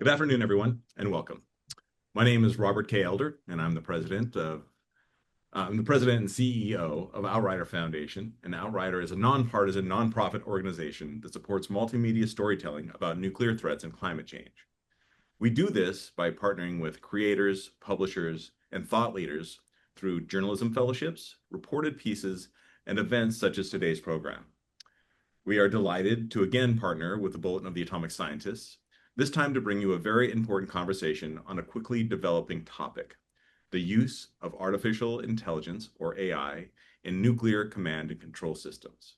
Good afternoon, everyone, and welcome. My name is Robert K. Elder, and I'm the president and CEO of Outrider Foundation. And Outrider is a nonpartisan, nonprofit organization that supports multimedia storytelling about nuclear threats and climate change. We do this by partnering with creators, publishers, and thought leaders through journalism fellowships, reported pieces, and events such as today's program. We are delighted to again partner with the Bulletin of the Atomic Scientists, this time to bring you a very important conversation on a quickly developing topic: the use of artificial intelligence, or AI, in nuclear command and control systems.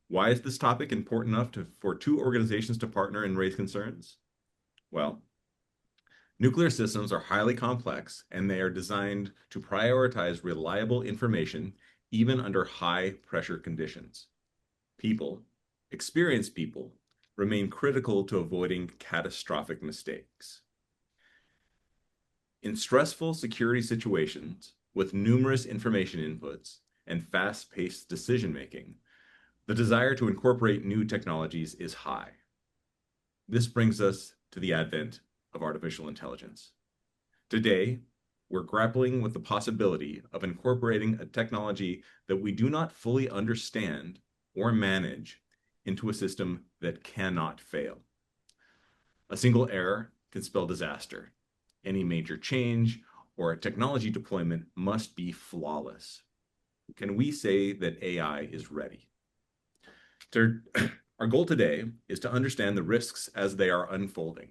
Why is this topic important enough for two organizations to partner and raise concerns? Well, nuclear systems are highly complex, and they are designed to prioritize reliable information even under high pressure conditions. People, experienced people, remain critical to avoiding catastrophic mistakes. In stressful security situations with numerous information inputs and fast-paced decision-making, the desire to incorporate new technologies is high. This brings us to the advent of artificial intelligence. Today, we're grappling with the possibility of incorporating a technology that we do not fully understand or manage into a system that cannot fail. A single error can spell disaster. Any major change or technology deployment must be flawless. Can we say that AI is ready? Our goal today is to understand the risks as they are unfolding,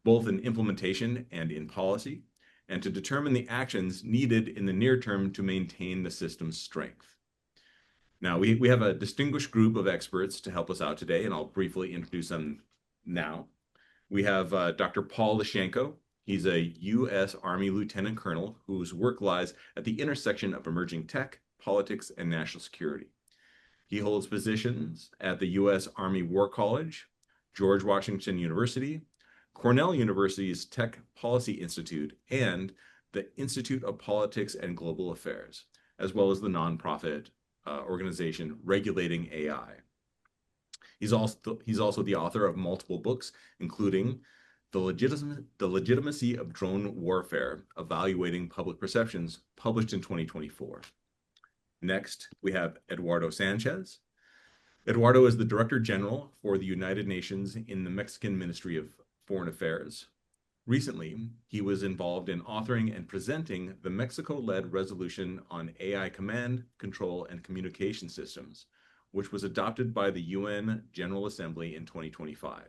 both in implementation and in policy, and to determine the actions needed in the near term to maintain the system's strength. Now, we have a distinguished group of experts to help us out today, and I'll briefly introduce them now. We have Dr. Paul Lishenko. He's a U.S. Army Lieutenant Colonel whose work lies at the intersection of emerging tech, politics, and national security. He holds positions at the U.S. Army War College, George Washington University, Cornell University's Tech Policy Institute, and the Institute of Politics and Global Affairs, as well as the nonprofit organization regulating AI. He's also the author of multiple books, including The Legitimacy of Drone Warfare, Evaluating Public Perceptions, published in 2024. Next, we have Eduardo Sanchez. Eduardo is the Director General for the United Nations in the Mexican Ministry of Foreign Affairs. Recently, he was involved in authoring and presenting the Mexico-led resolution on AI command, control, and communication systems, which was adopted by the UN General Assembly in 2025.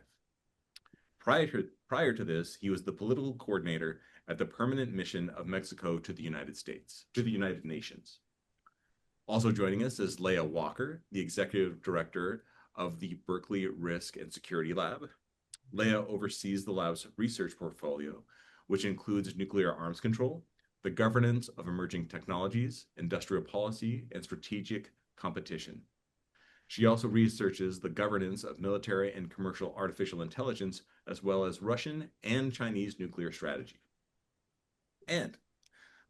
Prior to this, he was the political coordinator at the permanent mission of Mexico to the United Nations. Also joining us is Leah Walker, the Executive Director of the Berkeley Risk and Security Lab. Leah oversees the lab's research portfolio, which includes nuclear arms control, the governance of emerging technologies, industrial policy, and strategic competition. She also researches the governance of military and commercial artificial intelligence, as well as Russian and Chinese nuclear strategy. And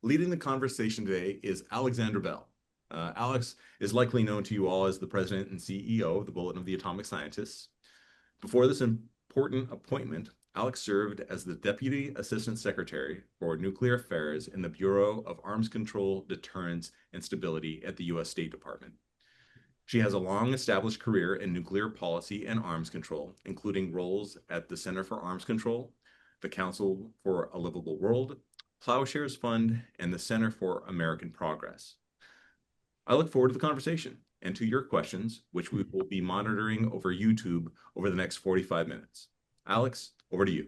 leading the conversation today is Alexandra Bell. Alex is likely known to you all as the president and CEO of the Bulletin of the Atomic Scientists. Before this important appointment, Alex served as the Deputy Assistant Secretary for Nuclear Affairs in the Bureau of Arms Control, Deterrence, and Stability at the U.S. State Department. She has a long-established career in nuclear policy and arms control, including roles at the Center for Arms Control, the Council for a Livable World, Plowshares Fund, and the Center for American Progress. I look forward to the conversation and to your questions, which we will be monitoring over YouTube over the next 45 minutes. Alex, over to you.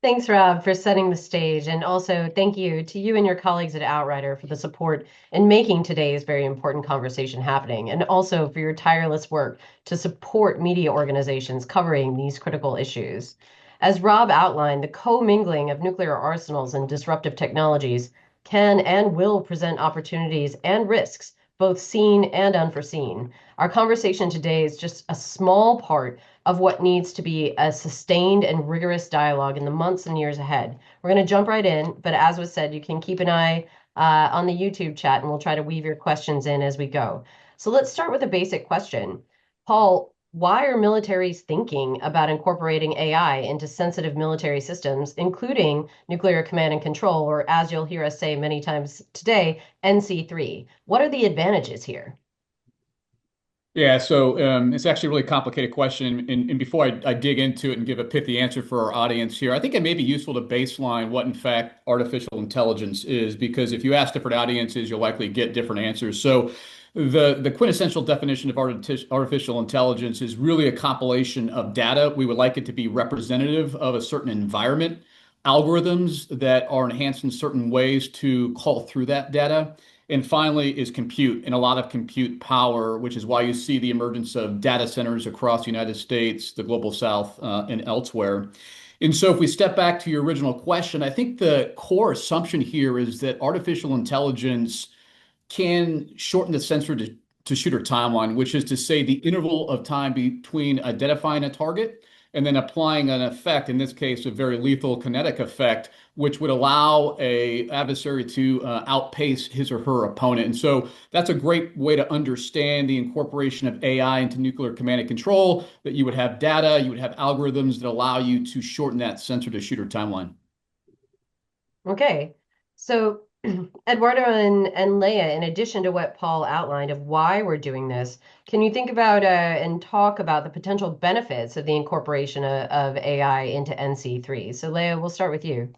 Thanks, Rob, for setting the stage. And also thank you to you and your colleagues at Outrider for the support in making today's very important conversation happening, and also for your tireless work to support media organizations covering these critical issues. As Rob outlined, the commingling of nuclear arsenals and disruptive technologies can and will present opportunities and risks, both seen and unforeseen. Our conversation today is just a small part of what needs to be a sustained and rigorous dialogue in the months and years ahead. We're going to jump right in, but as was said, you can keep an eye on the YouTube chat, and we'll try to weave your questions in as we go. So let's start with a basic question. Paul, Why are militaries thinking about incorporating AI into sensitive military systems, including nuclear command and control, or as you'll hear us say many times today, NC3? What are the advantages here? Yeah, so it's actually a really complicated question. And before I dig into it and give a pithy answer for our audience here, I think it may be useful to baseline what, in fact, artificial intelligence is, because if you ask different audiences, you'll likely get different answers. So, the quintessential definition of artificial intelligence is really a compilation of data. We would like it to be representative of a certain environment, algorithms that are enhanced in certain ways to call through that data. And finally is compute and a lot of compute power, which is why you see the emergence of data centers across the United States, the global South, and elsewhere. And so if we step back to your original question, I think the core assumption here is that artificial intelligence can shorten the sensor to shooter timeline, which is to say the interval of time between identifying a target and then applying an effect, in this case, a very lethal kinetic effect, which would allow a adversary to outpace his or her opponent. And so that's a great way to understand the incorporation of AI into nuclear command and control, that you would have data, you would have algorithms that allow you to shorten that sensor to shooter timeline. Okay. So, Eduardo and Leia, in addition to what Paul outlined of why we're doing this, can you think about and talk about the potential benefits of the incorporation of AI into NC3? So, Leia, we'll start with you.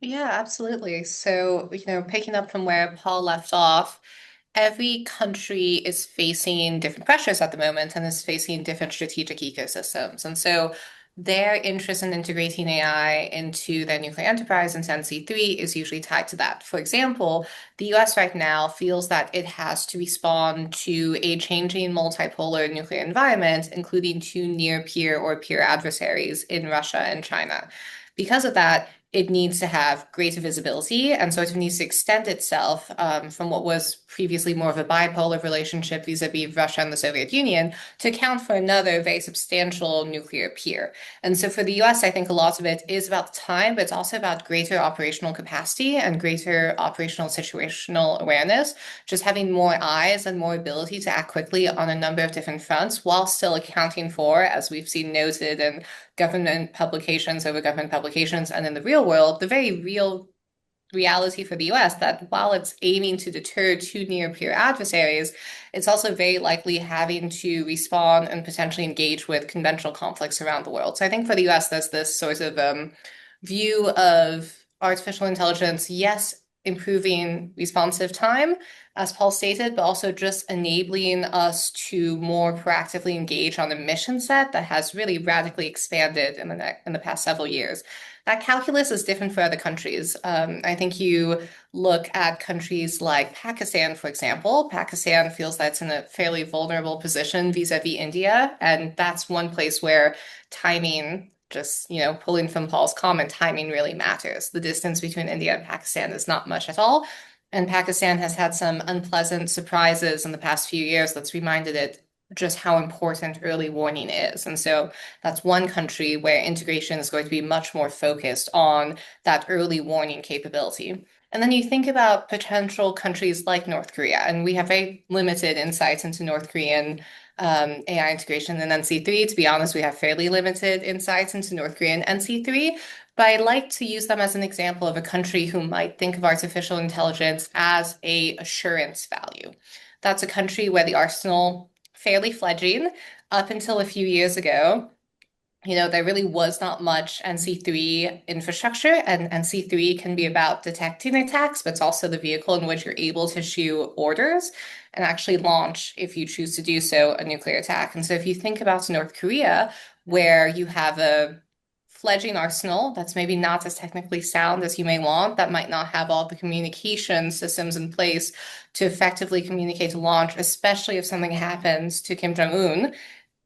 Yeah, absolutely. So, picking up from where Paul left off, every country is facing different pressures at the moment and is facing different strategic ecosystems. And so their interest in integrating AI into their nuclear enterprise and NC3 is usually tied to that. For example, the US right now feels that it has to respond to a changing multipolar nuclear environment, including two near peer or peer adversaries in Russia and China. Because of that, it needs to have greater visibility, and so it needs to extend itself from what was previously more of a bipolar relationship vis-a-vis Russia and the Soviet Union to account for another very substantial nuclear peer. And so for the US, I think a lot of it is about time, but it's also about greater operational capacity and greater operational situational awareness, just having more eyes and more ability to act quickly on a number of different fronts while still accounting for, as we've seen noted in government publications over government publications and in the real world, the very real reality for the US that while it's aiming to deter two near peer adversaries, it's also very likely having to respond and potentially engage with conventional conflicts around the world. So I think for the US, there's this sort of view of artificial intelligence, yes, improving responsive time, as Paul stated, but also just enabling us to more proactively engage on a mission set that has really radically expanded in the past several years. That calculus is different for other countries. I think you look at countries like Pakistan, for example. Pakistan feels that it's in a fairly vulnerable position vis-a-vis India, and that's one place where timing, just pulling from Paul's comment, timing really matters. The distance between India and Pakistan is not much at all. And Pakistan has had some unpleasant surprises in the past few years that's reminded it just how important early warning is. And so that's one country where integration is going to be much more focused on that early warning capability. And then you think about potential countries like North Korea, and we have very limited insights into North Korean AI integration in NC3. To be honest, we have fairly limited insights into North Korean NC3, but I like to use them as an example of a country who might think of artificial intelligence as a assurance value. That's a country where the arsenal fairly fledgling up until a few years ago. There really was not much NC3 infrastructure, and NC3 can be about detecting attacks, but it's also the vehicle in which you're able to issue orders and actually launch, if you choose to do so, a nuclear attack. And so if you think about North Korea, where you have a fledgling arsenal that's maybe not as technically sound as you may want, that might not have all the communication systems in place to effectively communicate to launch, especially if something happens to Kim Jong-un,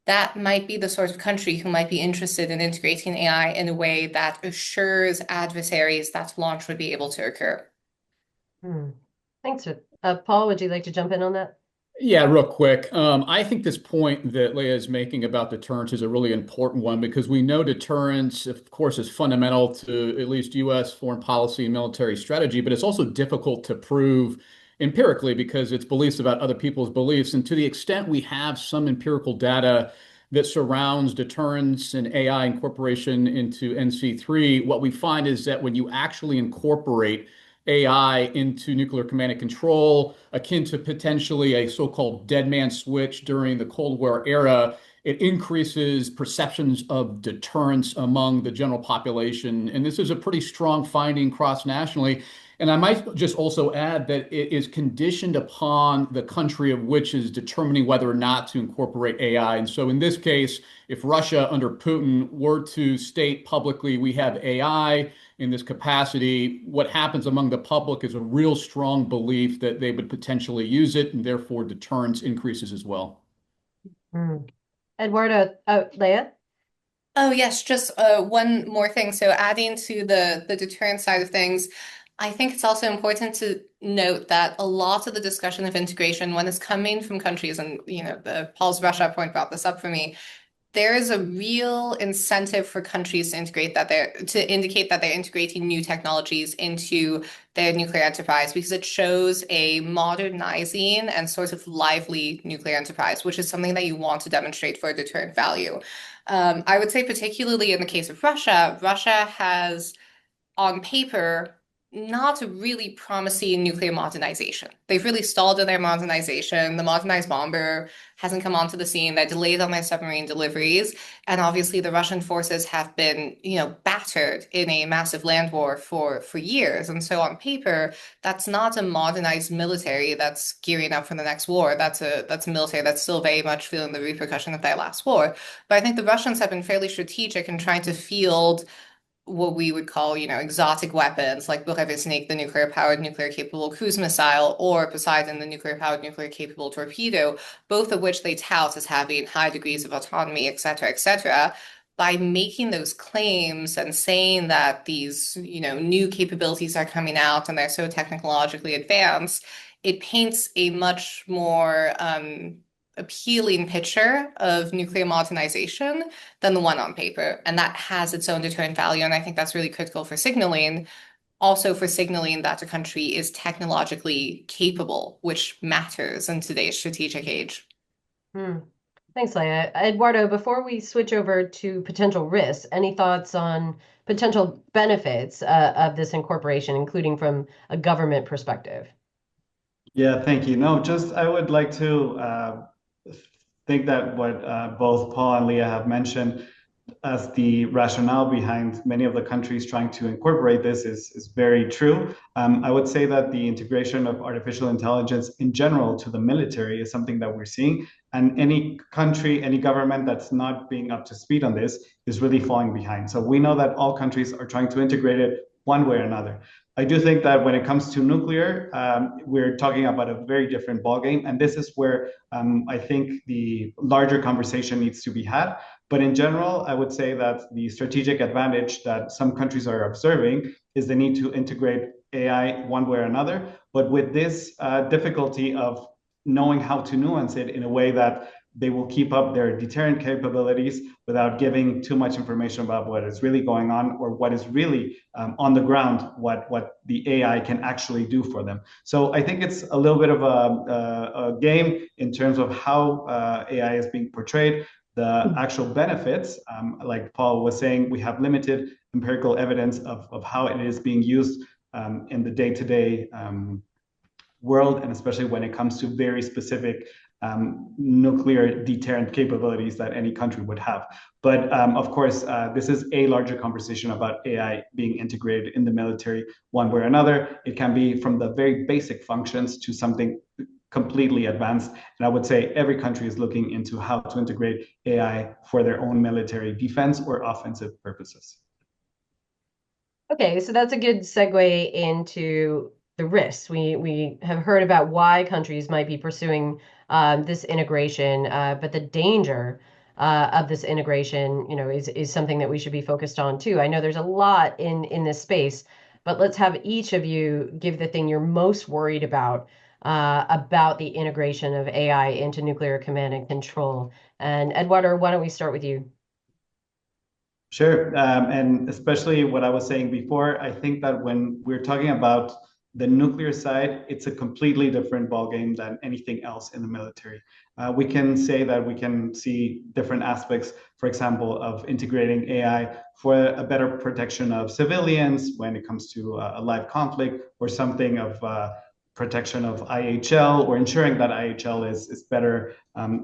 that might be the sort of country who might be interested in integrating AI in a way that assures adversaries that launch would be able to occur. Thanks. Paul, would you like to jump in on that? Yeah, real quick. I think this point that Leah is making about deterrence is a really important one because we know deterrence, of course, is fundamental to at least U.S. foreign policy and military strategy, but it's also difficult to prove empirically because it's beliefs about other people's beliefs. And to the extent we have some empirical data that surrounds deterrence and AI incorporation into NC3, what we find is that when you actually incorporate AI into nuclear command and control, akin to potentially a so-called dead man switch during the Cold War era, it increases perceptions of deterrence among the general population. And this is a pretty strong finding cross-nationally. And I might just also add that it is conditioned upon the country of which is determining whether or not to incorporate AI. And so in this case, if Russia under Putin were to state publicly, we have AI in this capacity, what happens among the public is a real strong belief that they would potentially use it, and therefore deterrence increases as well. Eduardo, Leah? Oh, yes, just one more thing. So adding to the deterrent side of things, I think it's also important to note that a lot of the discussion of integration, when it's coming from countries, and the Paul's Russia point brought this up for me, there is a real incentive for countries to indicate that they're integrating new technologies into their nuclear enterprise because it shows a modernizing and sort of lively nuclear enterprise, which is something that you want to demonstrate for a deterrent value. I would say particularly in the case of Russia, Russia has on paper not really promising nuclear modernization. They've really stalled in their modernization. The modernized bomber hasn't come onto the scene. They're delayed on their submarine deliveries. And obviously the Russian forces have been, battered in a massive land war for years. And so on paper, that's not a modernized military that's gearing up for the next war. That's a military that's still very much feeling the repercussion of their last war. But I think the Russians have been fairly strategic in trying to field what we would call, exotic weapons like Burevestnik, the nuclear-powered, nuclear-capable cruise missile, or Poseidon, the nuclear-powered, nuclear-capable torpedo, both of which they tout as having high degrees of autonomy, et cetera, et cetera. By making those claims and saying that these, new capabilities are coming out and they're so technologically advanced, it paints a much more appealing picture of nuclear modernization than the one on paper. And that has its own deterrent value. And I think that's really critical for signaling, also for signaling that a country is technologically capable, which matters in today's strategic age. Thanks, Leah. Eduardo, before we switch over to potential risks, any thoughts on potential benefits of this incorporation, including from a government perspective? Yeah, thank you. No, just I would like to think that what both Paul and Leah have mentioned as the rationale behind many of the countries trying to incorporate this is very true. I would say that the integration of artificial intelligence in general to the military is something that we're seeing. And any country, any government that's not being up to speed on this is really falling behind. So we know that all countries are trying to integrate it one way or another. I do think that when it comes to nuclear, we're talking about a very different ballgame. And this is where I think the larger conversation needs to be had. But in general, I would say that the strategic advantage that some countries are observing is the need to integrate AI one way or another. But with this difficulty of knowing how to nuance it in a way that they will keep up their deterrent capabilities without giving too much information about what is really going on or what is really on the ground, what the AI can actually do for them. So I think it's a little bit of a game in terms of how AI is being portrayed. The actual benefits, like Paul was saying, we have limited empirical evidence of how it is being used in the day-to-day world, and especially when it comes to very specific nuclear deterrent capabilities that any country would have. But of course, this is a larger conversation about AI being integrated in the military one way or another. It can be from the very basic functions to something completely advanced. And I would say every country is looking into how to integrate AI for their own military defense or offensive purposes. Okay, so that's a good segue into the risks. We have heard about why countries might be pursuing this integration, but the danger of this integration, is something that we should be focused on too. I know there's a lot in this space, but let's have each of you give the thing you're most worried about the integration of AI into nuclear command and control. And Eduardo, why don't we start with you? Sure. And especially what I was saying before, I think that when we're talking about the nuclear side, it's a completely different ballgame than anything else in the military. we can say that we can see different aspects, for example, of integrating AI for a better protection of civilians when it comes to a live conflict, or something of protection of IHL, or ensuring that IHL is better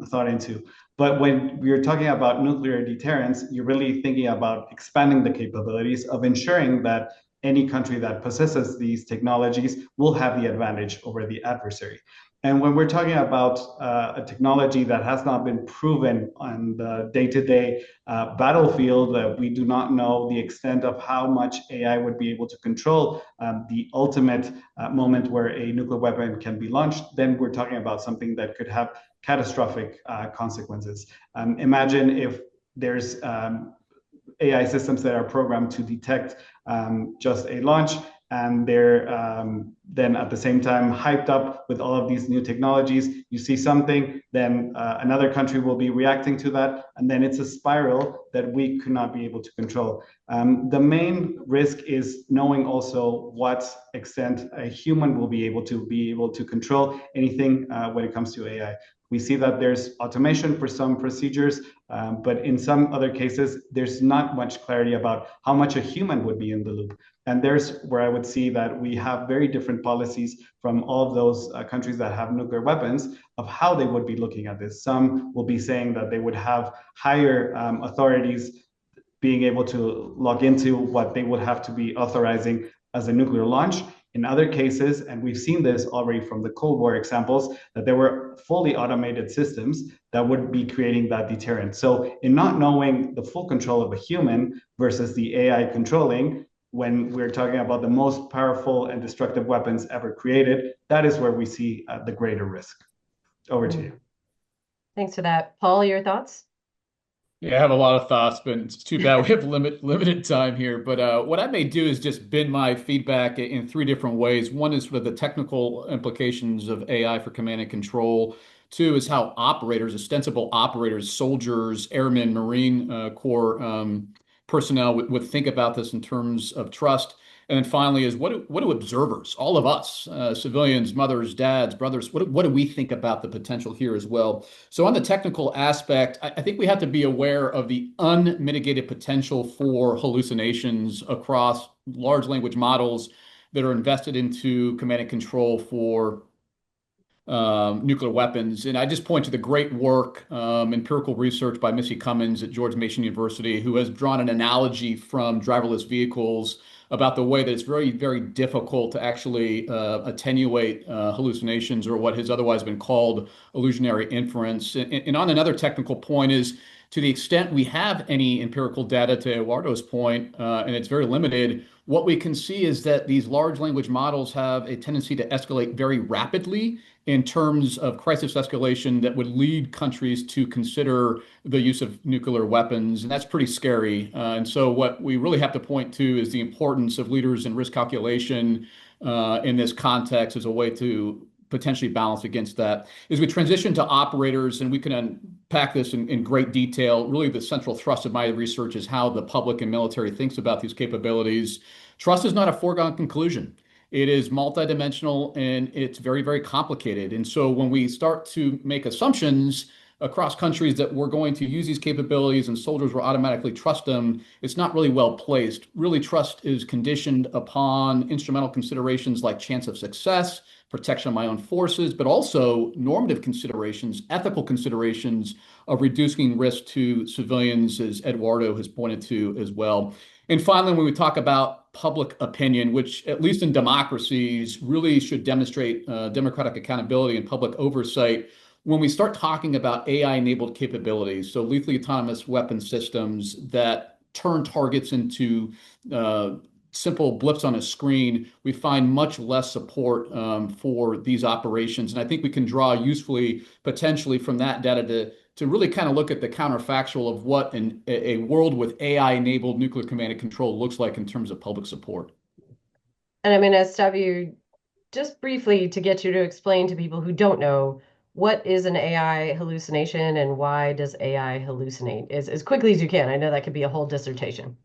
thought into. But when we're talking about nuclear deterrence, you're really thinking about expanding the capabilities of ensuring that any country that possesses these technologies will have the advantage over the adversary. And when we're talking about a technology that has not been proven on the day-to-day battlefield, we do not know the extent of how much AI would be able to control the ultimate moment where a nuclear weapon can be launched, then we're talking about something that could have catastrophic consequences. Imagine if there's AI systems that are programmed to detect just a launch, and they're then at the same time hyped up with all of these new technologies. You see something, then another country will be reacting to that, and then it's a spiral that we could not be able to control. The main risk is knowing also what extent a human will be able to control anything when it comes to AI. We see that there's automation for some procedures, but in some other cases, there's not much clarity about how much a human would be in the loop. And there's where I would see that we have very different policies from all of those countries that have nuclear weapons of how they would be looking at this. Some will be saying that they would have higher authorities being able to log into what they would have to be authorizing as a nuclear launch. In other cases, and we've seen this already from the Cold War examples, that there were fully automated systems that would be creating that deterrent. So in not knowing the full control of a human versus the AI controlling, when we're talking about the most powerful and destructive weapons ever created, that is where we see the greater risk. Over to you. Thanks for that. Paul, your thoughts? Yeah, I have a lot of thoughts, but it's too bad we have limited time here. But what I may do is just bin my feedback in three different ways. One is sort of the technical implications of AI for command and control. Two is how operators, ostensible operators, soldiers, airmen, Marine Corps personnel would think about this in terms of trust. And then finally is what do observers, all of us, civilians, mothers, dads, brothers, what do we think about the potential here as well? So on the technical aspect, I think we have to be aware of the unmitigated potential for hallucinations across large language models that are invested into command and control for nuclear weapons. And I just point to the great work, empirical research by Missy Cummins at George Mason University, who has drawn an analogy from driverless vehicles about the way that it's very, very difficult to actually attenuate hallucinations, or what has otherwise been called illusionary inference. And on another technical point is, to the extent we have any empirical data, to Eduardo's point, and it's very limited, what we can see is that these large language models have a tendency to escalate very rapidly in terms of crisis escalation that would lead countries to consider the use of nuclear weapons. And that's pretty scary. And so what we really have to point to is the importance of leaders in risk calculation in this context as a way to potentially balance against that. As we transition to operators, and we can unpack this in great detail, really the central thrust of my research is how the public and military thinks about these capabilities. Trust is not a foregone conclusion. It is multidimensional, and it's very, very complicated. And so when we start to make assumptions across countries that we're going to use these capabilities and soldiers will automatically trust them, it's not really well placed. Really, trust is conditioned upon instrumental considerations like chance of success, protection of my own forces, but also normative considerations, ethical considerations of reducing risk to civilians, as Eduardo has pointed to as well. And finally, when we talk about public opinion, which at least in democracies really should demonstrate democratic accountability and public oversight, when we start talking about AI-enabled capabilities, so lethally autonomous weapon systems that turn targets into simple blips on a screen, we find much less support for these operations. And I think we can draw usefully, potentially, from that data to really kind of look at the counterfactual of what a world with AI-enabled nuclear command and control looks like in terms of public support. And I'm going to stop you just briefly to get you to explain to people who don't know, what is an AI hallucination and why does AI hallucinate? As quickly as you can. I know that could be a whole dissertation.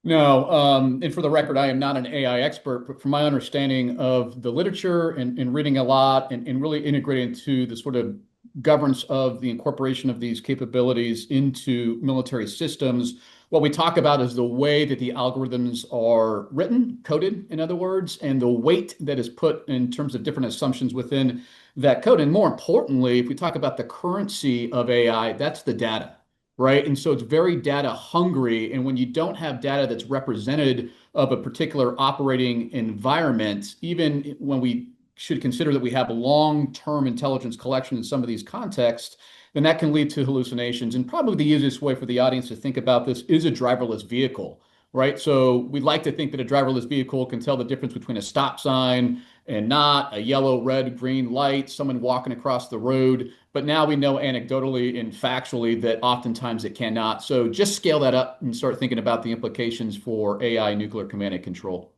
No, and for the record, I am not an AI expert, but from my understanding of the literature and reading a lot and really integrating into the sort of governance of the incorporation of these capabilities into military systems, what we talk about is the way that the algorithms are written, coded, in other words, and the weight that is put in terms of different assumptions within that code. And more importantly, if we talk about the currency of AI, that's the data, right? And so it's very data hungry. And when you don't have data that's represented of a particular operating environment, even when we should consider that we have a long-term intelligence collection in some of these contexts, then that can lead to hallucinations. And probably the easiest way for the audience to think about this is a driverless vehicle, right? So we'd like to think that a driverless vehicle can tell the difference between a stop sign and not, a yellow, red, green light, someone walking across the road. But now we know anecdotally and factually that oftentimes it cannot. So just scale that up and start thinking about the implications for AI nuclear command and control.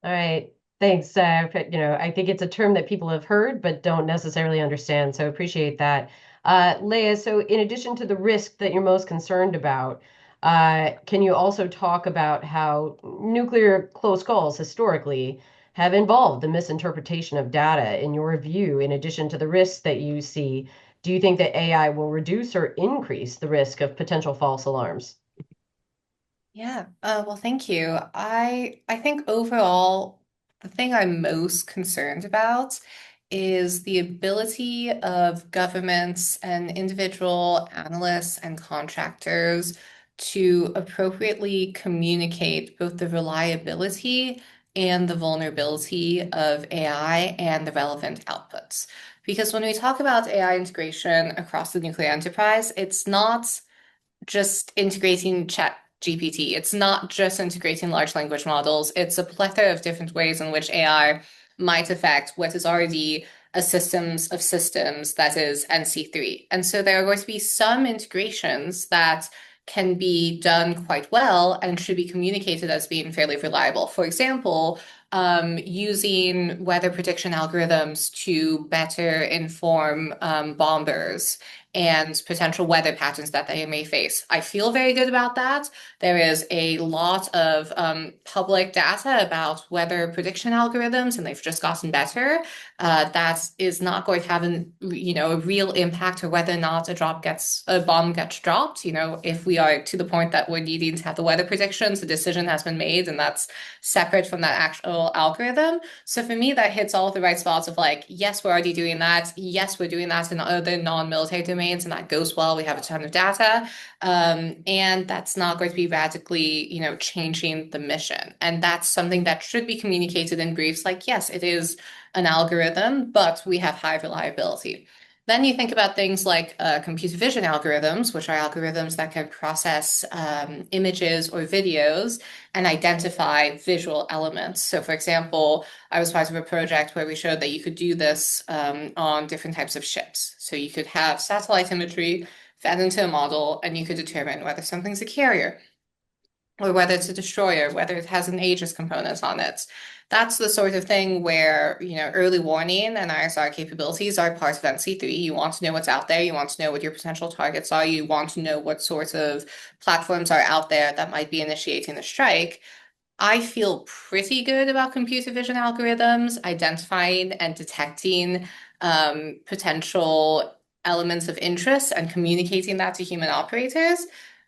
All right. Thanks. I think it's a term that people have heard but don't necessarily understand. So appreciate that. Leah, so in addition to the risk that you're most concerned about, can you also talk about how nuclear close calls historically have involved the misinterpretation of data? In your view, in addition to the risks that you see, do you think that AI will reduce or increase the risk of potential false alarms? Yeah, well, thank you. I think overall, the thing I'm most concerned about is the ability of governments and individual analysts and contractors to appropriately communicate both the reliability and the vulnerability of AI and the relevant outputs. Because when we talk about AI integration across the nuclear enterprise, it's not just integrating chat GPT. It's not just integrating large language models. It's a plethora of different ways in which AI might affect what is already a systems of systems that is NC3. And so there are going to be some integrations that can be done quite well and should be communicated as being fairly reliable. For example, using weather prediction algorithms to better inform bombers and potential weather patterns that they may face. I feel very good about that. There is a lot of public data about weather prediction algorithms, and they've just gotten better. That is not going to have a real impact on whether or not a bomb gets dropped. If we are to the point that we're needing to have the weather predictions, the decision has been made, and that's separate from that actual algorithm. So for me, that hits all of the right spots of like, yes, we're already doing that. Yes, we're doing that in other non-military domains, and that goes well. We have a ton of data. And that's not going to be radically, changing the mission. And that's something that should be communicated in briefs like, yes, it is an algorithm, but we have high reliability. Then you think about things like computer vision algorithms, which are algorithms that can process images or videos and identify visual elements. So for example, I was part of a project where we showed that you could do this on different types of ships. So you could have satellite imagery fed into a model, and you could determine whether something's a carrier or whether it's a destroyer, whether it has an Aegis component on it. That's the sort of thing where, early warning and ISR capabilities are part of NC3. You want to know what's out there. You want to know what your potential targets are. You want to know what sorts of platforms are out there that might be initiating a strike. I feel pretty good about computer vision algorithms identifying and detecting potential elements of interest and communicating that to human operators.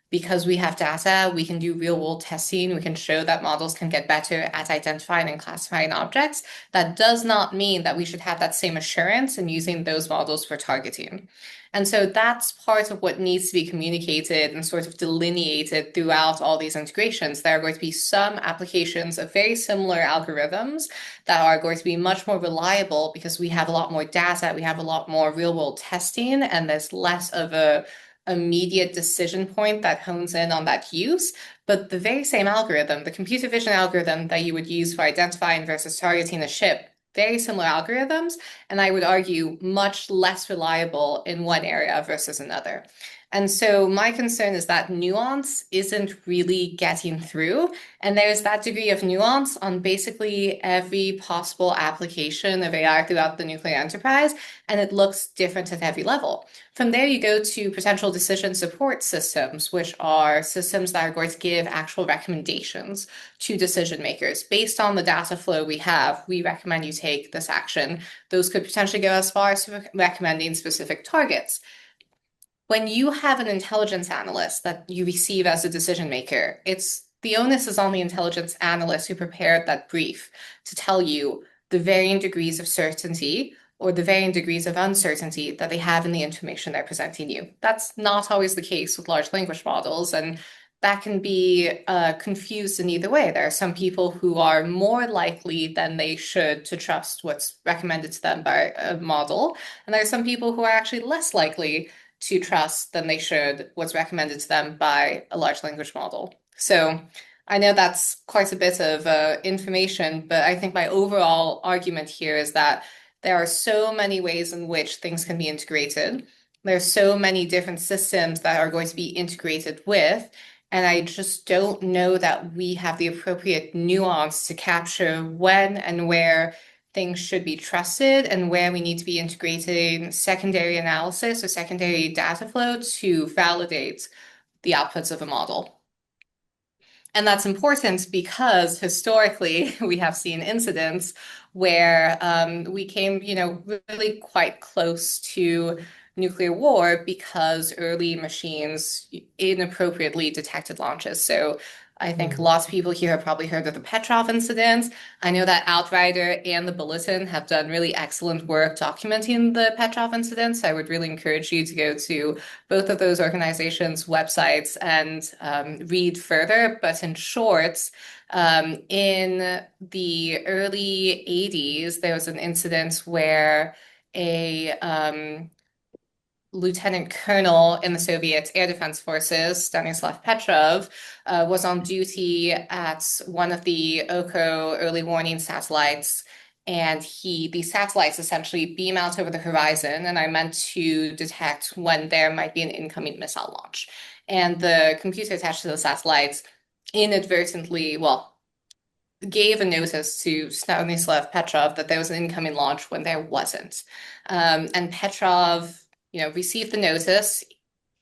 Because we have data, we can do real world testing, we can show that models can get better at identifying and classifying objects. That does not mean that we should have that same assurance in using those models for targeting. And so that's part of what needs to be communicated and sort of delineated throughout all these integrations. There are going to be some applications of very similar algorithms that are going to be much more reliable because we have a lot more data, we have a lot more real world testing, and there's less of a immediate decision point that hones in on that use. But the very same algorithm, the computer vision algorithm that you would use for identifying versus targeting a ship, very similar algorithms, and I would argue much less reliable in one area versus another. And so my concern is that nuance isn't really getting through. And there's that degree of nuance on basically every possible application of AI throughout the nuclear enterprise, and it looks different at every level. From there, you go to potential decision support systems, which are systems that are going to give actual recommendations to decision makers. Based on the data flow we have, we recommend you take this action. Those could potentially go as far as recommending specific targets. When you have an intelligence analyst that you receive as a decision maker, the onus is on the intelligence analyst who prepared that brief to tell you the varying degrees of certainty or the varying degrees of uncertainty that they have in the information they're presenting you. That's not always the case with large language models, and that can be confused in either way. There are some people who are more likely than they should to trust what's recommended to them by a model, and there are some people who are actually less likely to trust than they should what's recommended to them by a large language model. So I know that's quite a bit of information, but I think my overall argument here is that there are so many ways in which things can be integrated. There's so many different systems that are going to be integrated with, and I just don't know that we have the appropriate nuance to capture when and where things should be trusted and where we need to be integrating secondary analysis or secondary data flow to validate the outputs of a model. And that's important because historically we have seen incidents where we came, really quite close to nuclear war because early machines inappropriately detected launches. So I think lots of people here have probably heard of the Petrov incident. I know that Outrider and the Bulletin have done really excellent work documenting the Petrov incident. So I would really encourage you to go to both of those organizations' websites and read further. But in short, in the early 80s, there was an incident where a lieutenant colonel in the Soviet Air Defense Forces, Stanislav Petrov, was on duty at one of the Oko early warning satellites. And these satellites essentially beam out over the horizon and are meant to detect when there might be an incoming missile launch. And the computer attached to the satellites inadvertently, gave a notice to Stanislav Petrov that there was an incoming launch when there wasn't. And Petrov received the notice.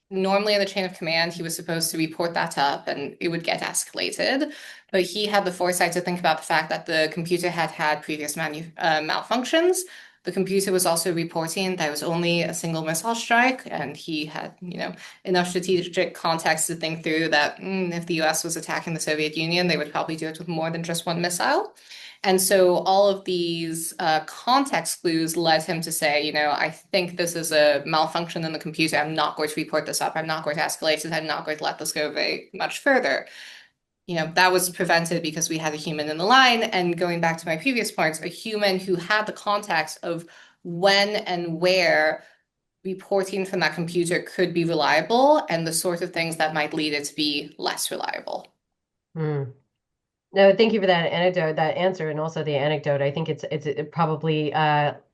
Normally in the chain of command, he was supposed to report that up and it would get escalated. But he had the foresight to think about the fact that the computer had had previous malfunctions. The computer was also reporting there was only a single missile strike, and he had, enough strategic context to think through that if the US was attacking the Soviet Union, they would probably do it with more than just one missile. And so all of these context clues led him to say, I think this is a malfunction in the computer. I'm not going to report this up. I'm not going to escalate it. I'm not going to let this go very much further. That was prevented because we had a human in the line. And going back to my previous points, a human who had the context of when and where reporting from that computer could be reliable and the sort of things that might lead it to be less reliable. No, thank you for that anecdote, that answer, and also the anecdote. I think it's probably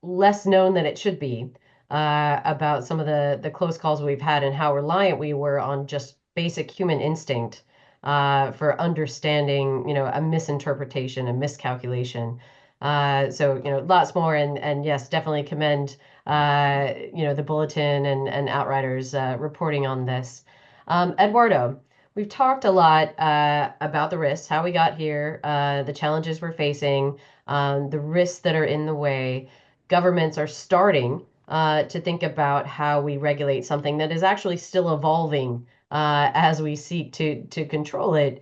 less known than it should be about some of the close calls we've had and how reliant we were on just basic human instinct for understanding, a misinterpretation, a miscalculation. So, lots more, and yes, definitely commend, the Bulletin and Outriders reporting on this. Eduardo. We've talked a lot about the risks, how we got here, the challenges we're facing, the risks that are in the way. Governments are starting to think about how we regulate something that is actually still evolving as we seek to control it.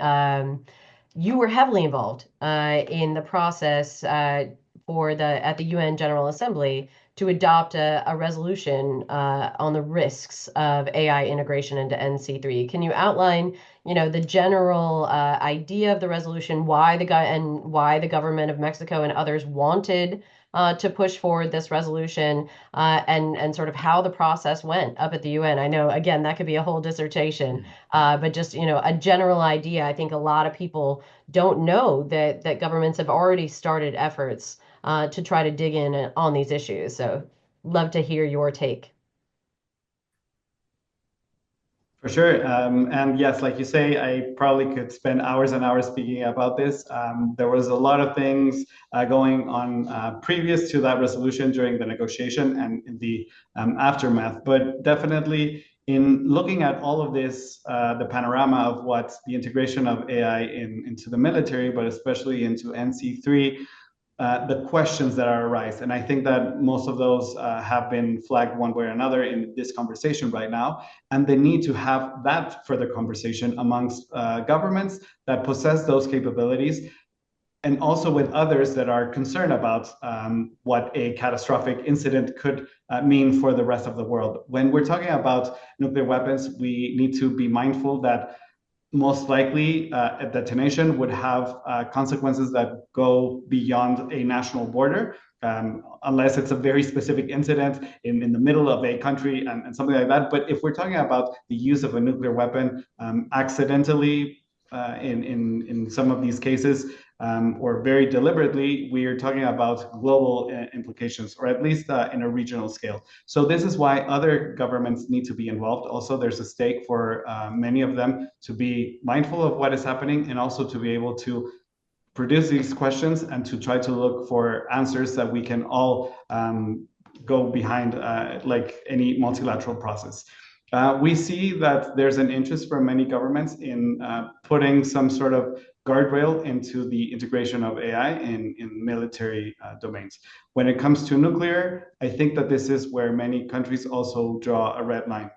You were heavily involved in the process at the UN General Assembly to adopt a resolution on the risks of AI integration into NC3. Can you outline, the general idea of the resolution, why the government of Mexico and others wanted to push forward this resolution, and sort of how the process went up at the UN? I know, again, that could be a whole dissertation, but just, a general idea. I think a lot of people don't know that governments have already started efforts to try to dig in on these issues. So love to hear your take. For sure. And yes, like you say, I probably could spend hours and hours speaking about this. There was a lot of things going on previous to that resolution during the negotiation and in the aftermath. But definitely, in looking at all of this, the panorama of what the integration of AI into the military, but especially into NC3, the questions that are arise. And I think that most of those have been flagged one way or another in this conversation right now. And the need to have that further conversation amongst governments that possess those capabilities, and also with others that are concerned about what a catastrophic incident could mean for the rest of the world. When we're talking about nuclear weapons, we need to be mindful that most likely a detonation would have consequences that go beyond a national border, unless it's a very specific incident in the middle of a country and something like that. But if we're talking about the use of a nuclear weapon accidentally in some of these cases, or very deliberately, we are talking about global implications, or at least in a regional scale. So this is why other governments need to be involved. Also, there's a stake for many of them to be mindful of what is happening and also to be able to produce these questions and to try to look for answers that we can all go behind, like any multilateral process. We see that there's an interest from many governments in putting some sort of guardrail into the integration of AI in military domains. When it comes to nuclear, I think that this is where many countries also draw a red line.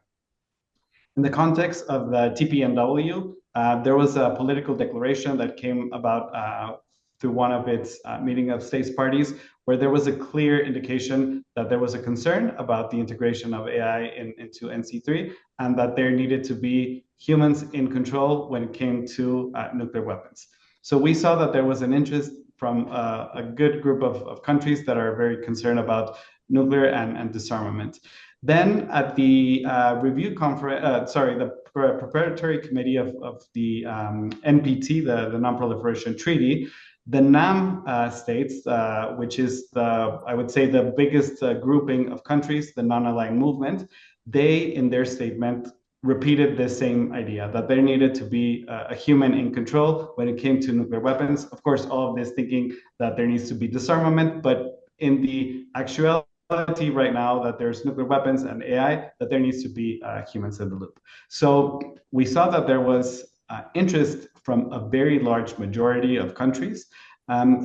In the context of the TPNW, there was a political declaration that came about through one of its meeting of states parties, where there was a clear indication that there was a concern about the integration of AI into NC3, and that there needed to be humans in control when it came to nuclear weapons. So we saw that there was an interest from a good group of countries that are very concerned about nuclear and disarmament. Then at the review conference, the preparatory committee of the NPT, the Non-Proliferation Treaty, the NAM states, which is I would say the biggest grouping of countries, the non-aligned movement, they in their statement repeated the same idea, that there needed to be a human in control when it came to nuclear weapons. Of course, all of this thinking that there needs to be disarmament, but in the actuality right now that there's nuclear weapons and AI, that there needs to be humans in the loop. So we saw that there was interest from a very large majority of countries.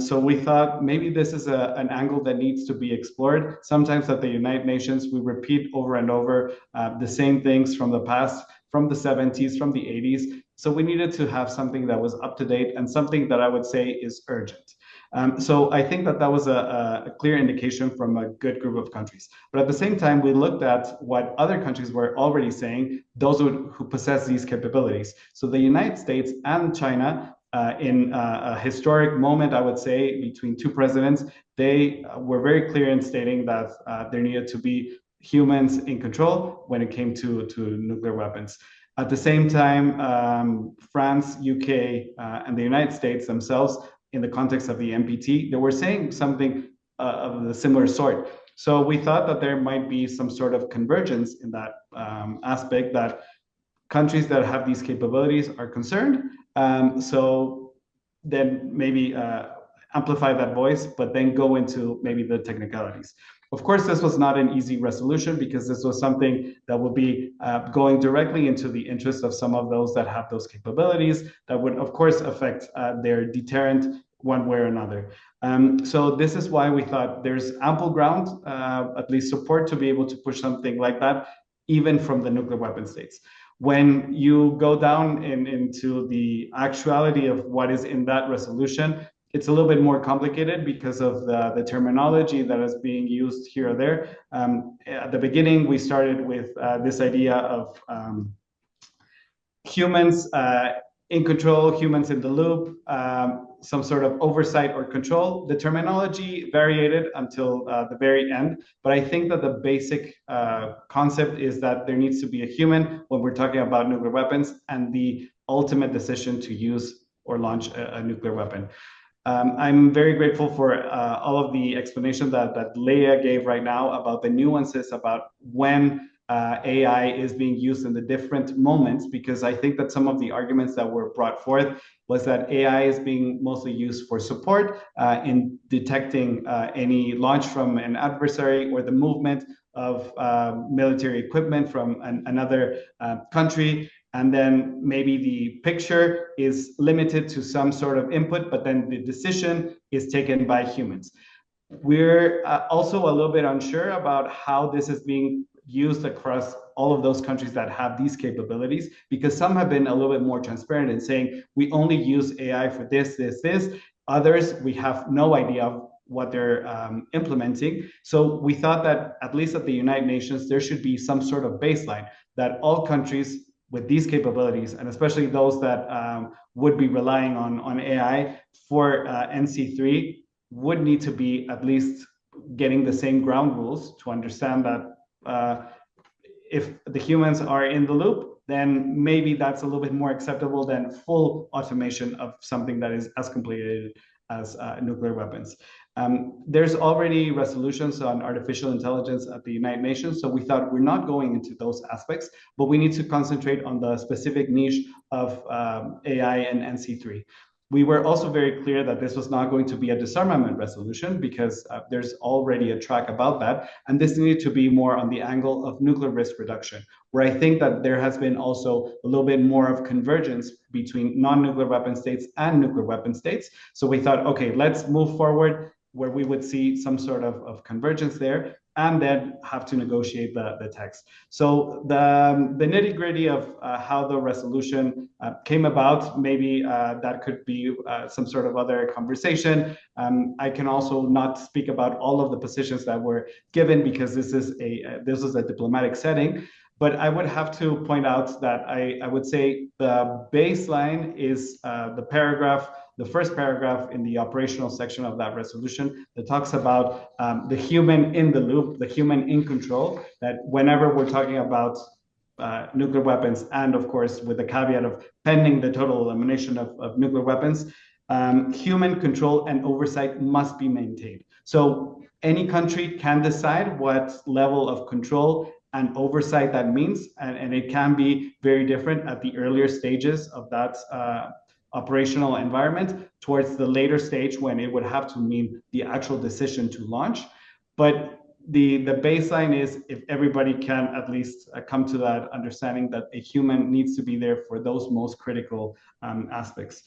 So we thought maybe this is an angle that needs to be explored. Sometimes at the United Nations, we repeat over and over the same things from the past, from the 70s, from the 80s. So we needed to have something that was up to date and something that I would say is urgent. So I think that was a clear indication from a good group of countries. But at the same time, we looked at what other countries were already saying, those who possess these capabilities. So the United States and China, in a historic moment, I would say, between two presidents, they were very clear in stating that there needed to be humans in control when it came to nuclear weapons. At the same time, France, UK, and the United States themselves, in the context of the NPT, they were saying something of the similar sort. So we thought that there might be some sort of convergence in that aspect, that countries that have these capabilities are concerned. So then maybe amplify that voice, but then go into maybe the technicalities. Of course, this was not an easy resolution because this was something that would be going directly into the interest of some of those that have those capabilities that would, of course, affect their deterrent one way or another. So this is why we thought there's ample ground, at least support, to be able to push something like that, even from the nuclear weapon states. When you go down into the actuality of what is in that resolution, it's a little bit more complicated because of the terminology that is being used here or there. At the beginning, we started with this idea of humans in control, humans in the loop, some sort of oversight or control. The terminology variated until the very end, but I think that the basic concept is that there needs to be a human when we're talking about nuclear weapons and the ultimate decision to use or launch a nuclear weapon. I'm very grateful for all of the explanation that Leia gave right now about the nuances about when AI is being used in the different moments, because I think that some of the arguments that were brought forth was that AI is being mostly used for support in detecting any launch from an adversary or the movement of military equipment from another country. And then maybe the picture is limited to some sort of input, but then the decision is taken by humans. We're also a little bit unsure about how this is being used across all of those countries that have these capabilities, because some have been a little bit more transparent in saying we only use AI for this, this, this. Others, we have no idea of what they're implementing. So we thought that at least at the United Nations, there should be some sort of baseline that all countries with these capabilities, and especially those that would be relying on AI for NC3, would need to be at least getting the same ground rules to understand that if the humans are in the loop, then maybe that's a little bit more acceptable than full automation of something that is as complicated as nuclear weapons. There's already resolutions on artificial intelligence at the United Nations, so we thought we're not going into those aspects, but we need to concentrate on the specific niche of AI and NC3. We were also very clear that this was not going to be a disarmament resolution, because there's already a track about that. And this needed to be more on the angle of nuclear risk reduction, where I think that there has been also a little bit more of convergence between non-nuclear weapon states and nuclear weapon states. So we thought, okay, let's move forward where we would see some sort of convergence there, and then have to negotiate the text. So the nitty gritty of how the resolution came about, maybe that could be some sort of other conversation. I can also not speak about all of the positions that were given, because this is a diplomatic setting. But I would have to point out that I would say the baseline is the first paragraph in the operational section of that resolution that talks about the human in the loop, the human in control, that whenever we're talking about nuclear weapons, and of course with the caveat of pending the total elimination of nuclear weapons, human control and oversight must be maintained. So any country can decide what level of control and oversight that means, and it can be very different at the earlier stages of that operational environment towards the later stage when it would have to mean the actual decision to launch. But the baseline is, if everybody can at least come to that understanding that a human needs to be there for those most critical aspects.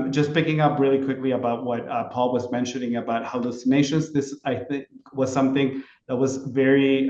Just picking up really quickly about what Paul was mentioning about hallucinations, this I think was something that was very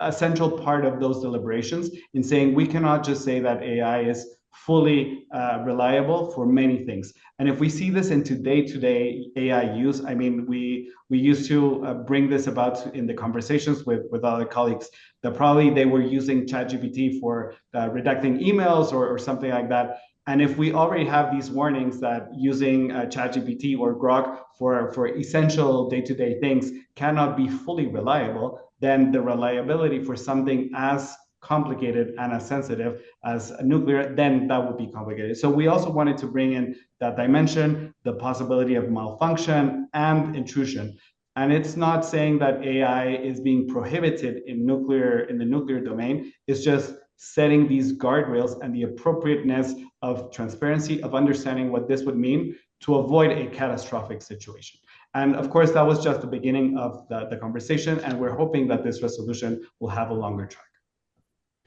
a central part of those deliberations, in saying we cannot just say that AI is fully reliable for many things. And if we see this into day-to-day AI use, I mean, we used to bring this about in the conversations with other colleagues, that probably they were using ChatGPT for redacting emails or something like that. And if we already have these warnings that using ChatGPT or Grok for essential day-to-day things cannot be fully reliable, then the reliability for something as complicated and as sensitive as nuclear, then that would be complicated. So we also wanted to bring in that dimension, the possibility of malfunction and intrusion. And it's not saying that AI is being prohibited in the nuclear domain. It's just setting these guardrails and the appropriateness of transparency, of understanding what this would mean to avoid a catastrophic situation. And of course, that was just the beginning of the conversation, and we're hoping that this resolution will have a longer track.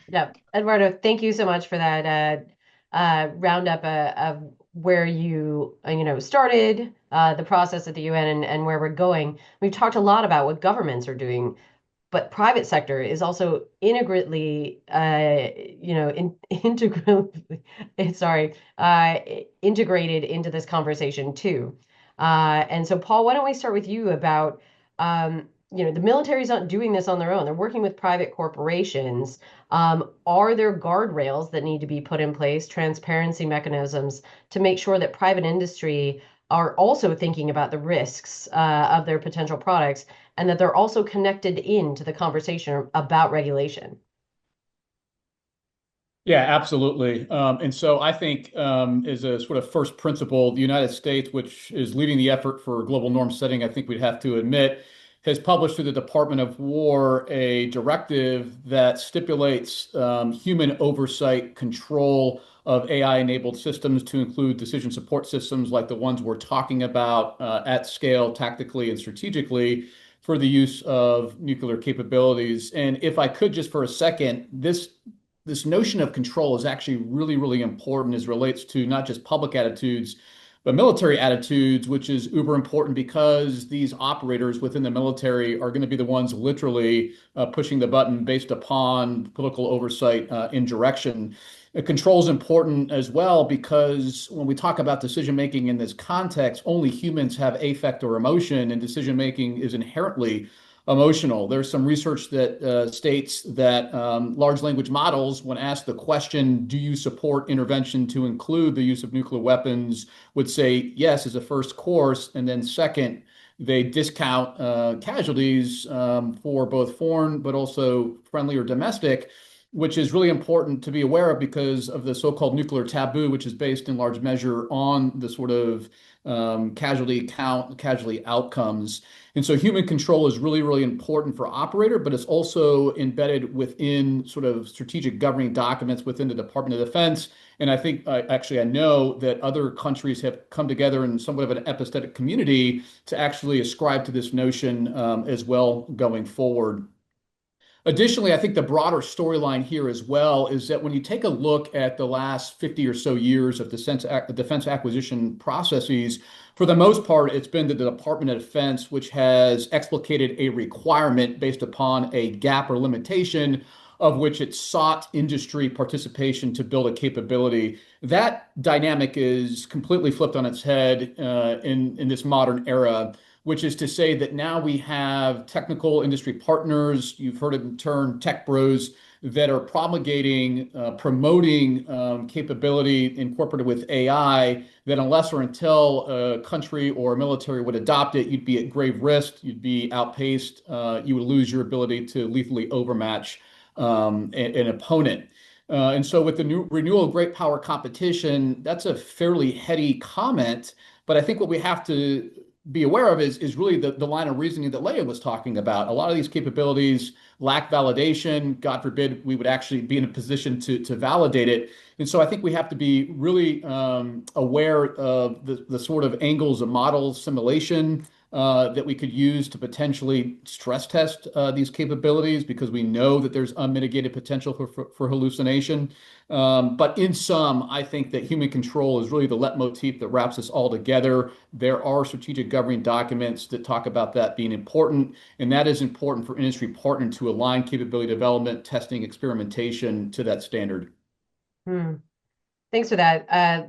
Yeah, Eduardo, thank you so much for that roundup of where you started the process at the UN and where we're going. We've talked a lot about what governments are doing, but private sector is also integrally, integrated into this conversation too. And so, Paul, why don't we start with you about, the military's not doing this on their own. They're working with private corporations. Are there guardrails that need to be put in place, transparency mechanisms to make sure that private industry are also thinking about the risks of their potential products, and that they're also connected into the conversation about regulation? Yeah, absolutely. And so I think as a sort of first principle, the United States, which is leading the effort for global norm setting, I think we'd have to admit, has published through the Department of War a directive that stipulates human oversight control of AI-enabled systems to include decision support systems like the ones we're talking about at scale, tactically and strategically, for the use of nuclear capabilities. And if I could just for a second, this notion of control is actually really, really important as relates to not just public attitudes, but military attitudes, which is uber important because these operators within the military are going to be the ones literally pushing the button based upon political oversight in direction. Control is important as well because when we talk about decision making in this context, only humans have affect or emotion, and decision making is inherently emotional. There's some research that states that large language models, when asked the question, do you support intervention to include the use of nuclear weapons, would say yes as a first course. And then second, they discount casualties for both foreign but also friendly or domestic, which is really important to be aware of because of the so-called nuclear taboo, which is based in large measure on the sort of casualty count, casualty outcomes. And so human control is really, really important for operator, but it's also embedded within sort of strategic governing documents within the Department of Defense. And I think I know that other countries have come together in somewhat of an epistemic community to actually ascribe to this notion as well going forward. Additionally, I think the broader storyline here as well is that when you take a look at the last 50 or so years of defense acquisition processes, for the most part, it's been the Department of Defense which has explicated a requirement based upon a gap or limitation of which it sought industry participation to build a capability. That dynamic is completely flipped on its head in this modern era, which is to say that now we have technical industry partners, you've heard of the term tech bros, that are promulgating, promoting capability incorporated with AI that unless or until a country or a military would adopt it, you'd be at grave risk, you'd be outpaced, you would lose your ability to lethally overmatch an opponent. And so with the new renewal of great power competition, that's a fairly heady comment, but I think what we have to be aware of is really the line of reasoning that Leah was talking about. A lot of these capabilities lack validation. God forbid we would actually be in a position to validate it. And so I think we have to be really aware of the sort of angles of model simulation that we could use to potentially stress test these capabilities because we know that there's unmitigated potential for hallucination. But in sum, I think that human control is really the leitmotif that wraps us all together. There are strategic governing documents that talk about that being important, and that is important for industry partner to align capability development, testing, experimentation to that standard. Thanks for that.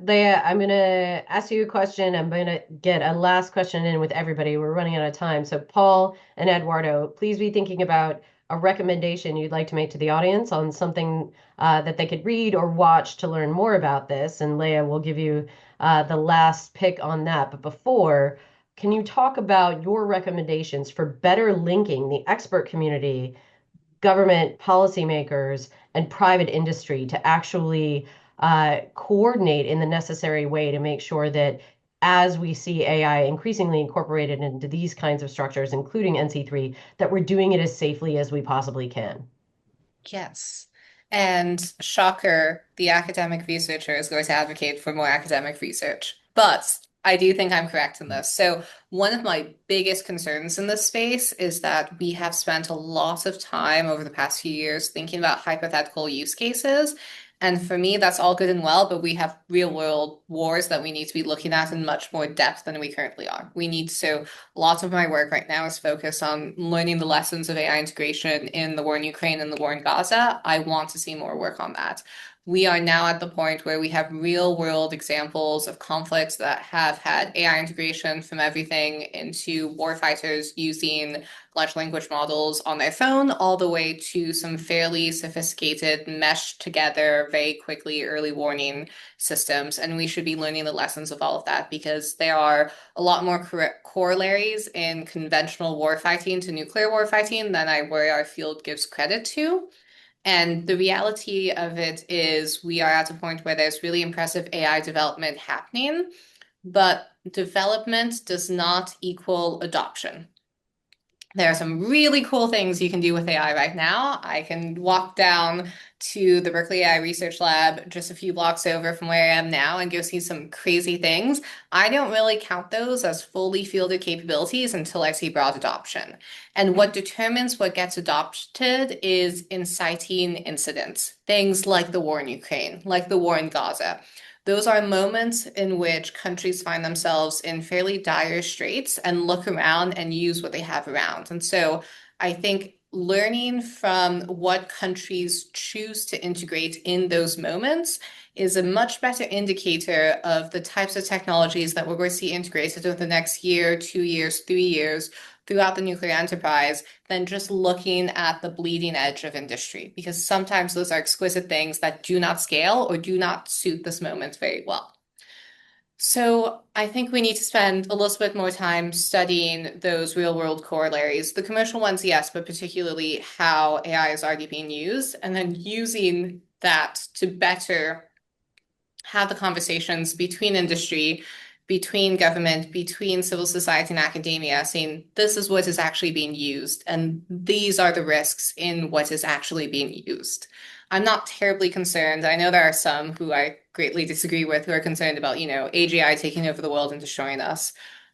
Leah, I'm going to ask you a question. I'm going to get a last question in with everybody. We're running out of time. So Paul and Eduardo, please be thinking about a recommendation you'd like to make to the audience on something that they could read or watch to learn more about this. And Leah will give you the last pick on that. But before, can you talk about your recommendations for better linking the expert community, government policymakers, and private industry to actually coordinate in the necessary way to make sure that as we see AI increasingly incorporated into these kinds of structures, including NC3, that we're doing it as safely as we possibly can? Yes. And shocker, the academic researcher is going to advocate for more academic research. But I do think I'm correct in this. So one of my biggest concerns in this space is that we have spent a lot of time over the past few years thinking about hypothetical use cases. And for me, that's all good and well, but we have real world wars that we need to be looking at in much more depth than we currently are. Lots of my work right now is focused on learning the lessons of AI integration in the war in Ukraine and the war in Gaza. I want to see more work on that. We are now at the point where we have real world examples of conflicts that have had AI integration from everything into warfighters using large language models on their phone, all the way to some fairly sophisticated, meshed together, very quickly early warning systems. And we should be learning the lessons of all of that because there are a lot more corollaries in conventional warfighting to nuclear warfighting than where our field gives credit to. And the reality of it is we are at a point where there's really impressive AI development happening, but development does not equal adoption. There are some really cool things you can do with AI right now. I can walk down to the Berkeley AI Research Lab just a few blocks over from where I am now and go see some crazy things. I don't really count those as fully fielded capabilities until I see broad adoption. And what determines what gets adopted is inciting incidents, things like the war in Ukraine, like the war in Gaza. Those are moments in which countries find themselves in fairly dire straits and look around and use what they have around. And so I think learning from what countries choose to integrate in those moments is a much better indicator of the types of technologies that we're going to see integrated over the next year, 2 years, 3 years throughout the nuclear enterprise than just looking at the bleeding edge of industry, because sometimes those are exquisite things that do not scale or do not suit this moment very well. So I think we need to spend a little bit more time studying those real world corollaries. The commercial ones, yes, but particularly how AI is already being used, and then using that to better have the conversations between industry, between government, between civil society and academia, saying this is what is actually being used, and these are the risks in what is actually being used. I'm not terribly concerned. I know there are some who I greatly disagree with who are concerned about, AGI taking over the world and destroying us.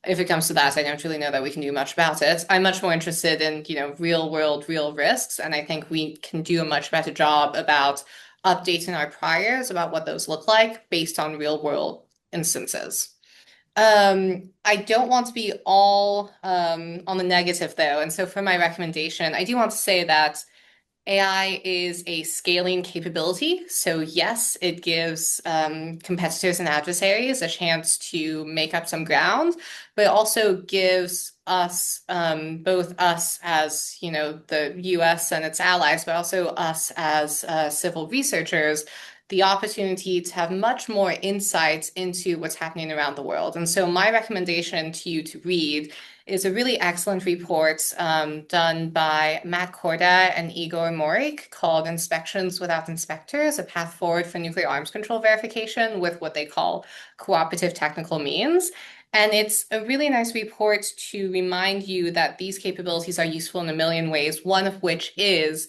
If it comes to that, I don't really know that we can do much about it. I'm much more interested in, real world, real risks, and I think we can do a much better job about updating our priors about what those look like based on real world instances. I don't want to be all on the negative though. And so for my recommendation, I do want to say that AI is a scaling capability. So yes, it gives competitors and adversaries a chance to make up some ground, but it also gives us, both us as, the US and its allies, but also us as civil researchers, the opportunity to have much more insights into what's happening around the world. And so my recommendation to you to read is a really excellent report done by Matt Korda and Igor Morik called Inspections Without Inspectors, a path forward for nuclear arms control verification with what they call cooperative technical means. And it's a really nice report to remind you that these capabilities are useful in a million ways, one of which is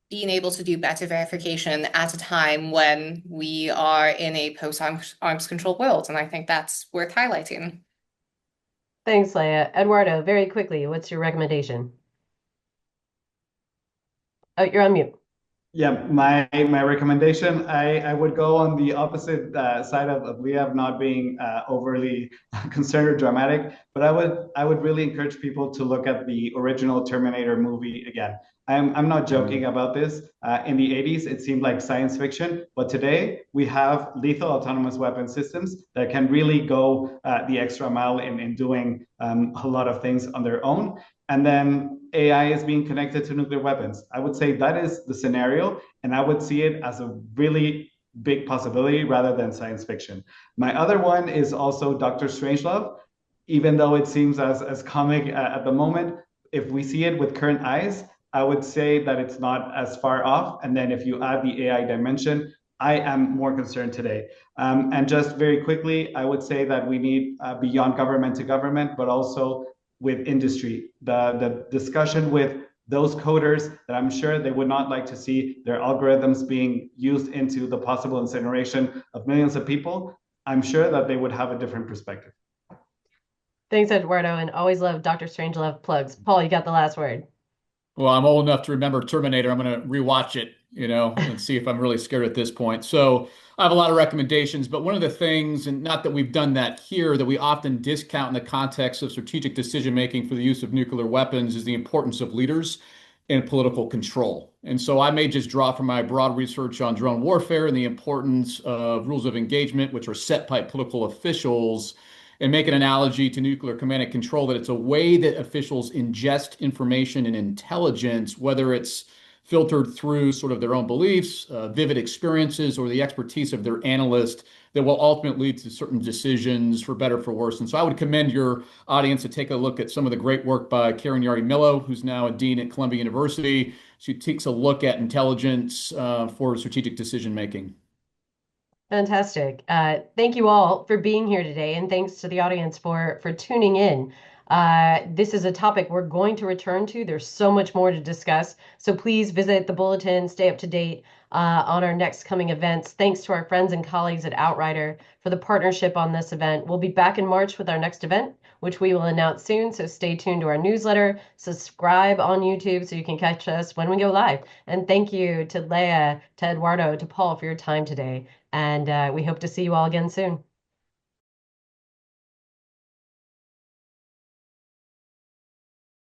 being able to do better verification at a time when we are in a post-arms control world. And I think that's worth highlighting. Thanks, Leia. Eduardo, very quickly, what's your recommendation? Oh, you're on mute. Yeah, my recommendation, I would go on the opposite side of Leah of not being overly concerned or dramatic, but I would really encourage people to look at the original Terminator movie again. I'm not joking about this. In the 80s, it seemed like science fiction, but today we have lethal autonomous weapon systems that can really go the extra mile in doing a lot of things on their own. And then AI is being connected to nuclear weapons. I would say that is the scenario, and I would see it as a really big possibility rather than science fiction. My other one is also Doctor Strangelove. Even though it seems as comic at the moment, if we see it with current eyes, I would say that it's not as far off. And then if you add the AI dimension, I am more concerned today. And just very quickly, I would say that we need beyond government to government, but also with industry, the discussion with those coders that I'm sure they would not like to see their algorithms being used into the possible incineration of millions of people. I'm sure that they would have a different perspective. Thanks, Eduardo, and always love Dr. Strangelove plugs. Paul, you got the last word. Well, I'm old enough to remember Terminator. I'm going to rewatch it, and see if I'm really scared at this point. So I have a lot of recommendations, but one of the things, and not that we've done that here, that we often discount in the context of strategic decision making for the use of nuclear weapons is the importance of leaders and political control. And so I may just draw from my broad research on drone warfare and the importance of rules of engagement, which are set by political officials, and make an analogy to nuclear command and control that it's a way that officials ingest information and intelligence, whether it's filtered through sort of their own beliefs, vivid experiences, or the expertise of their analyst that will ultimately lead to certain decisions for better, for worse. And so I would commend your audience to take a look at some of the great work by Karen Yari-Millo, who's now a dean at Columbia University. She takes a look at intelligence for strategic decision making. Fantastic. Thank you all for being here today, and thanks to the audience for tuning in. This is a topic we're going to return to. There's so much more to discuss. So please visit the Bulletin, stay up to date on our next coming events. Thanks to our friends and colleagues at Outrider for the partnership on this event. We'll be back in March with our next event, which we will announce soon. So stay tuned to our newsletter, subscribe on YouTube so you can catch us when we go live. And thank you to Leah, to Eduardo, to Paul for your time today. And we hope to see you all again soon.